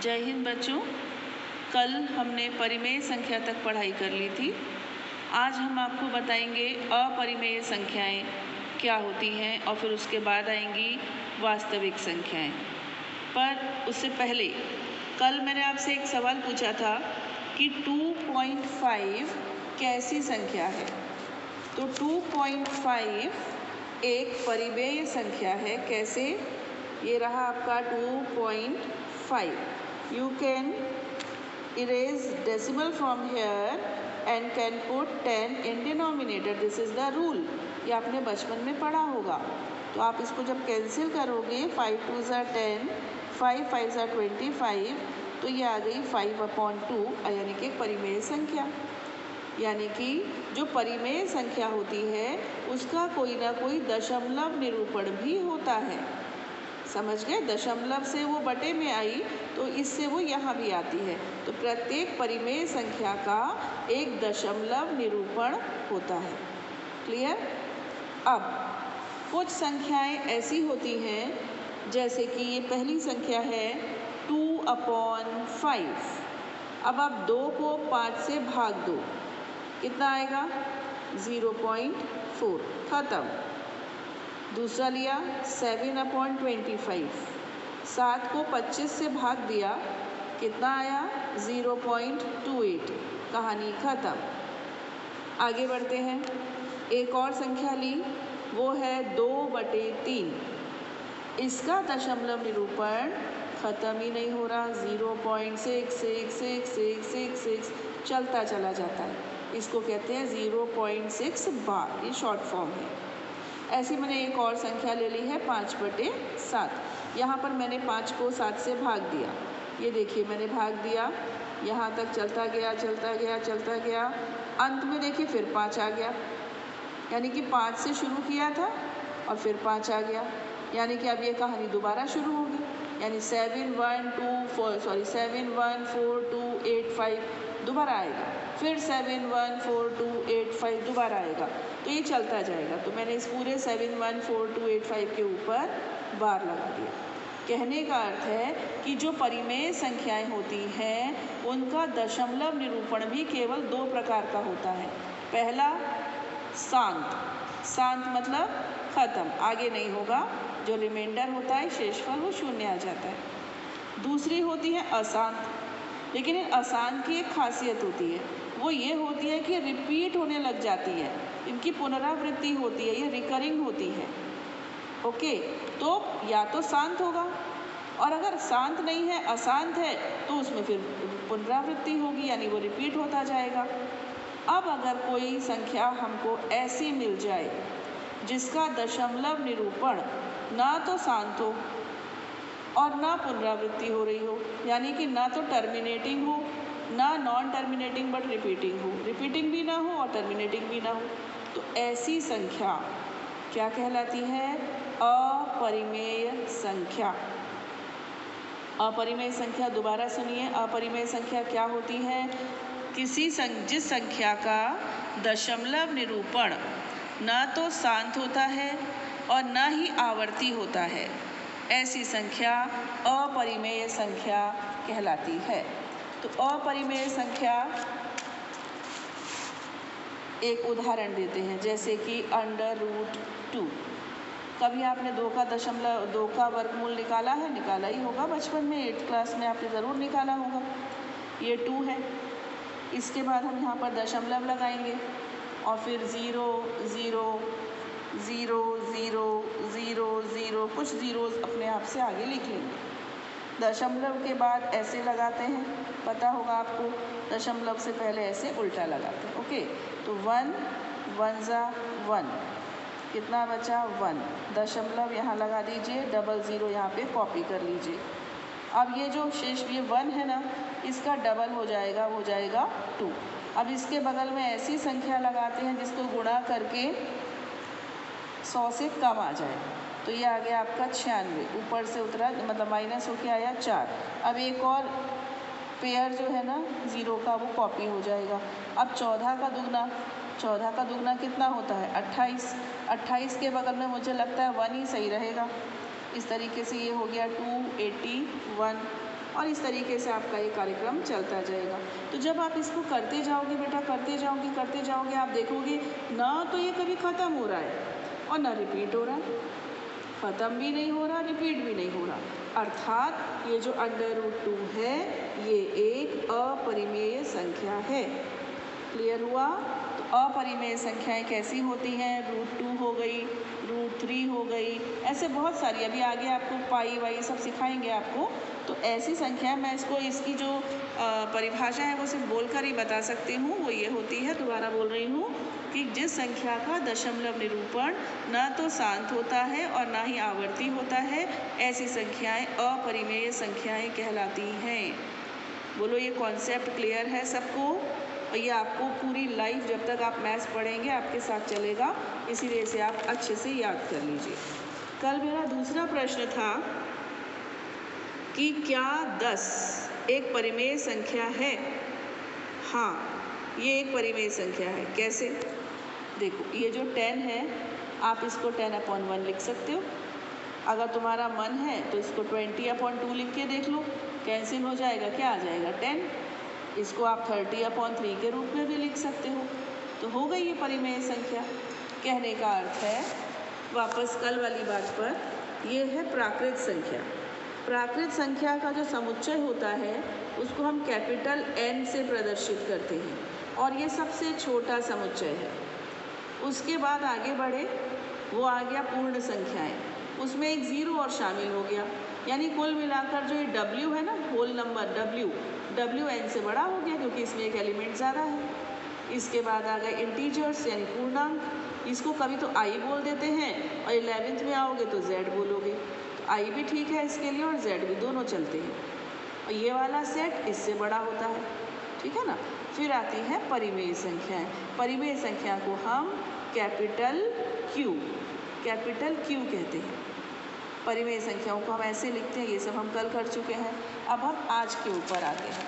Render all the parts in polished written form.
जय हिंद बच्चों। कल हमने परिमेय संख्या तक पढ़ाई कर ली थी। आज हम आपको बताएंगे अपरिमेय संख्याएं क्या होती हैं और फिर उसके बाद आएंगी वास्तविक संख्याएं। पर उससे पहले कल मैंने आपसे एक सवाल पूछा था कि 2.5 कैसी संख्या है। तो 2.5 एक परिमेय संख्या है। कैसे? ये रहा आपका 2.5. You can erase decimal from here and can put 10 in denominator. This is the rule. ये आपने बचपन में पढ़ा होगा। तो आप इसको जब कैंसिल करोगे 5 2 ज़ा 10, 5 5 ज़ा 25, तो ये आ गई 5/2 यानी कि एक परिमेय संख्या। यानी कि जो परिमेय संख्या होती है उसका कोई ना कोई दशमलव निरूपण भी होता है। समझ गए? दशमलव से वो बटे में आई तो इससे वो यहाँ भी आती है। तो प्रत्येक परिमेय संख्या का एक दशमलव निरूपण होता है। क्लियर? अब कुछ संख्याएं ऐसी होती हैं जैसे कि ये पहली संख्या है 2/5। अब आप 2 को 5 से भाग दो, कितना आएगा? 0.4। खत्म। दूसरा लिया 7/25। 7 को 25 से भाग दिया, कितना आया? 0.28। कहानी खत्म। आगे बढ़ते हैं। एक और संख्या ली, वो है 2/3। इसका दशमलव निरूपण खत्म ही नहीं हो रहा। 0.666666 चलता चला जाता है। इसको कहते हैं 0.6 बार। ये शॉर्ट फॉर्म है। ऐसी मैंने एक और संख्या ले ली है 5/7। यहाँ पर मैंने 5 को 7 से भाग दिया। ये देखिए मैंने भाग दिया, यहाँ तक चलता गया चलता गया चलता गया, अंत में देखिए फिर 5 आ गया। यानी कि 5 से शुरू किया था और फिर 5 आ गया। यानी कि अब ये कहानी दोबारा शुरू होगी। यानी 71428 दोबारा आएगा, फिर 71428 दोबारा आएगा। तो ये चलता जाएगा। तो मैंने इस पूरे 71428 के ऊपर बार लगा दिया। कहने का अर्थ है कि जो परिमेय संख्याएं होती हैं उनका दशमलव निरूपण भी केवल 2 प्रकार का होता है। पहला शांत। शांत मतलब खत्म, आगे नहीं होगा। जो रिमाइंडर होता है शेषफल वो 0 आ जाता है। दूसरी होती है अशांत। लेकिन इन अशांत की एक खासियत होती है, वो ये होती है कि रिपीट होने लग जाती है। इनकी पुनरावृत्ति होती है, ये रिकरिंग होती है। ओके, तो या तो शांत होगा, और अगर शांत नहीं है अशांत है तो उसमें फिर पुनरावृत्ति होगी, यानी वो रिपीट होता जाएगा। अब अगर कोई संख्या हमको ऐसी मिल जाए जिसका दशमलव निरूपण ना तो शांत हो और ना पुनरावृत्ति हो रही हो, यानी कि ना तो टर्मिनेटिंग हो ना नॉन टर्मिनेटिंग बट रिपीटिंग हो, रिपीटिंग भी ना हो और टर्मिनेटिंग भी ना हो, तो ऐसी संख्या क्या कहलाती है? अपरिमेय संख्या। अपरिमेय संख्या दोबारा सुनिए। अपरिमेय संख्या क्या होती है? जिस संख्या का दशमलव निरूपण ना तो शांत होता है और ना ही आवर्ती होता है, ऐसी संख्या अपरिमेय संख्या कहलाती है। तो अपरिमेय संख्या एक उदाहरण देते हैं, जैसे कि √2। कभी आपने 2 का वर्गमूल निकाला है? निकाला ही होगा बचपन में, 8th क्लास में आपने ज़रूर निकाला होगा। ये 2 है। इसके बाद हम यहाँ पर दशमलव लगाएंगे और फिर 0 0 0 0 0 0 कुछ ज़ीरोज़ अपने आप से आगे लिख लेंगे। दशमलव के बाद ऐसे लगाते हैं, पता होगा आपको। दशमलव से पहले ऐसे उल्टा लगाते हैं। ओके, तो 1 1 ज़ा 1, कितना बचा? 1। दशमलव यहाँ लगा दीजिए, 00 यहाँ पे कॉपी कर लीजिए। अब ये जो शेष ये 1 है ना, इसका डबल हो जाएगा, हो जाएगा 2। अब इसके बगल में ऐसी संख्या लगाते हैं जिसको गुणा करके 100 से कम आ जाए। तो ये आ गया आपका 96। ऊपर से उतरा मतलब माइनस होके आया 4। अब एक और पेयर जो है ना 0 का, वो कॉपी हो जाएगा। अब 14 का दुगना कितना होता है? 28। 28 के बगल में मुझे लगता है 1 ही सही रहेगा। इस तरीके से ये हो गया 281। और इस तरीके से आपका ये कार्यक्रम चलता जाएगा। तो जब आप इसको करते जाओगे बेटा, करते जाओगे, आप देखोगे ना तो ये कभी ख़त्म हो रहा है और ना रिपीट हो रहा है, ख़त्म भी नहीं हो रहा, रिपीट भी नहीं हो रहा। अर्थात ये जो √2 है ये एक अपरिमेय संख्या है। क्लियर हुआ? तो अपरिमेय संख्याएं कैसी होती हैं? √2 हो गई, √3 हो गई, ऐसे बहुत सारी, अभी आगे आपको पाई वाई सब सिखाएंगे आपको। तो ऐसी संख्या, मैं इसकी जो परिभाषा है वो सिर्फ बोलकर ही बता सकती हूँ, वो ये होती है, दोबारा बोल रही हूँ, कि जिस संख्या का दशमलव निरूपण ना तो शांत होता है और ना ही आवर्ती होता है, ऐसी संख्याएं अपरिमेय संख्याएं कहलाती हैं। बोलो ये कॉन्सेप्ट क्लियर है सबको? और ये आपको पूरी लाइफ जब तक आप मैथ्स पढ़ेंगे आपके साथ चलेगा, इसीलिए इसे आप अच्छे से याद कर लीजिए। कल मेरा दूसरा प्रश्न था कि क्या 10 एक परिमेय संख्या है? हाँ, ये एक परिमेय संख्या है। कैसे? देखो, ये जो 10 है आप इसको 10/1 लिख सकते हो। अगर तुम्हारा मन है तो इसको 20/2 लिख के देख लो, कैंसिल हो जाएगा, क्या आ जाएगा? 10। इसको आप 30/3 के रूप में भी लिख सकते हो। तो हो गई ये परिमेय संख्या। कहने का अर्थ है, वापस कल वाली बात पर, ये है प्राकृत संख्या। प्राकृत संख्या का जो समुच्चय होता है उसको हम कैपिटल N से प्रदर्शित करते हैं और ये सबसे छोटा समुच्चय है। उसके बाद आगे बढ़े, वो आ गया पूर्ण संख्याएं, उसमें एक 0 और शामिल हो गया, यानी कुल मिलाकर जो ये W है ना, होल नंबर W N से बड़ा हो गया क्योंकि इसमें एक एलिमेंट ज़्यादा है। इसके बाद आ गए इंटीजर्स यानी पूर्णांक, इसको कभी तो I बोल देते हैं और 11th में आओगे तो Z बोलोगे, तो I भी ठीक है इसके लिए और Z भी, दोनों चलते हैं। और ये वाला सेट इससे बड़ा होता है, ठीक है ना। फिर आती है परिमेय संख्याएं। परिमेय संख्या को हम कैपिटल Q कहते हैं। परिमेय संख्याओं को हम ऐसे लिखते हैं, ये सब हम कल कर चुके हैं। अब हम आज के ऊपर आते हैं।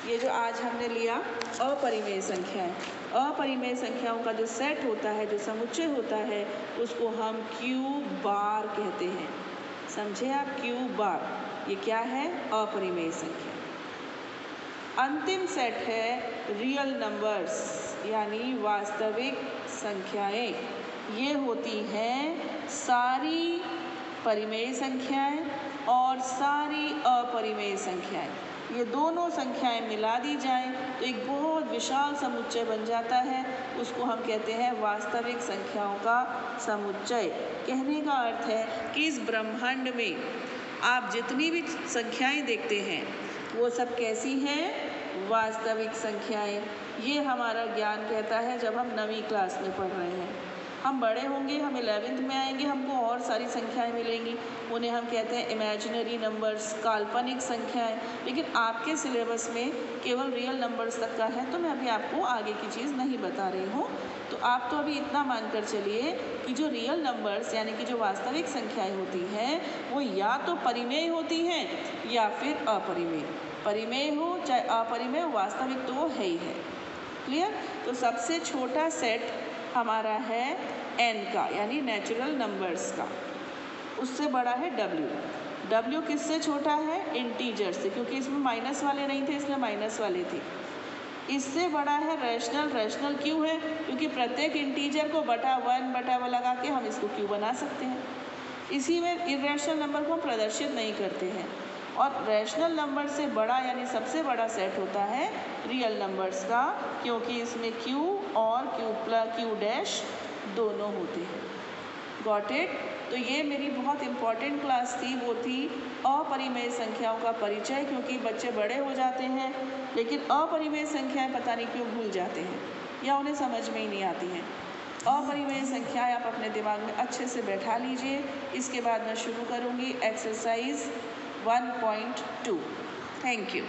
ये जो आज हमने लिया अपरिमेय संख्याएं, अपरिमेय संख्याओं का जो सेट होता है, जो समुच्चय होता है, उसको हम Q बार कहते हैं। समझे आप? Q बार ये क्या है? अपरिमेय संख्या। अंतिम सेट है रियल नंबर्स यानी वास्तविक संख्याएं। ये होती हैं सारी परिमेय संख्याएं और सारी अपरिमेय संख्याएं। ये दोनों संख्याएं मिला दी जाएं तो एक बहुत विशाल समुच्चय बन जाता है, उसको हम कहते हैं वास्तविक संख्याओं का समुच्चय। कहने का अर्थ है कि इस ब्रह्मांड में आप जितनी भी संख्याएं देखते हैं वो सब कैसी हैं? वास्तविक संख्याएं। ये हमारा ज्ञान कहता है जब हम 9वीं क्लास में पढ़ रहे हैं। हम बड़े होंगे, हम 11th में आएंगे, हमको और सारी संख्याएं मिलेंगी, उन्हें हम कहते हैं इमेजिनरी नंबर्स, काल्पनिक संख्याएं। लेकिन आपके सिलेबस में केवल रियल नंबर्स तक का है, तो मैं अभी आपको आगे की चीज़ नहीं बता रही हूँ। तो आप तो अभी इतना मानकर चलिए कि जो रियल नंबर्स यानी कि जो वास्तविक संख्याएं होती हैं वो या तो परिमेय होती हैं या फिर अपरिमेय। परिमेय हो चाहे अपरिमेय हो, वास्तविक तो वो है ही है। क्लियर? तो सबसे छोटा सेट हमारा है n का यानी नेचुरल नंबर्स का, उससे बड़ा है W किससे छोटा है? इंटीजर से, क्योंकि इसमें माइनस वाले नहीं थे, इसमें माइनस वाले थे। इससे बड़ा है रैशनल क्यों है? क्योंकि प्रत्येक इंटीजर को बटा 1 लगा के हम इसको क्यू बना सकते हैं। इसी में इरेशनल नंबर को हम प्रदर्शित नहीं करते हैं। और रैशनल नंबर से बड़ा यानी सबसे बड़ा सेट होता है रियल नंबर्स का, क्योंकि इसमें Q और Q' दोनों होते हैं। Got it? तो ये मेरी बहुत इम्पॉर्टेंट क्लास थी, वो थी अपरिमेय संख्याओं का परिचय, क्योंकि बच्चे बड़े हो जाते हैं लेकिन अपरिमेय संख्याएं पता नहीं क्यों भूल जाते हैं या उन्हें समझ में ही नहीं आती हैं। अपरिमेय संख्याएं आप अपने दिमाग में अच्छे से बैठा लीजिए। इसके बाद मैं शुरू करूँगी एक्सरसाइज 1.2। Thank you.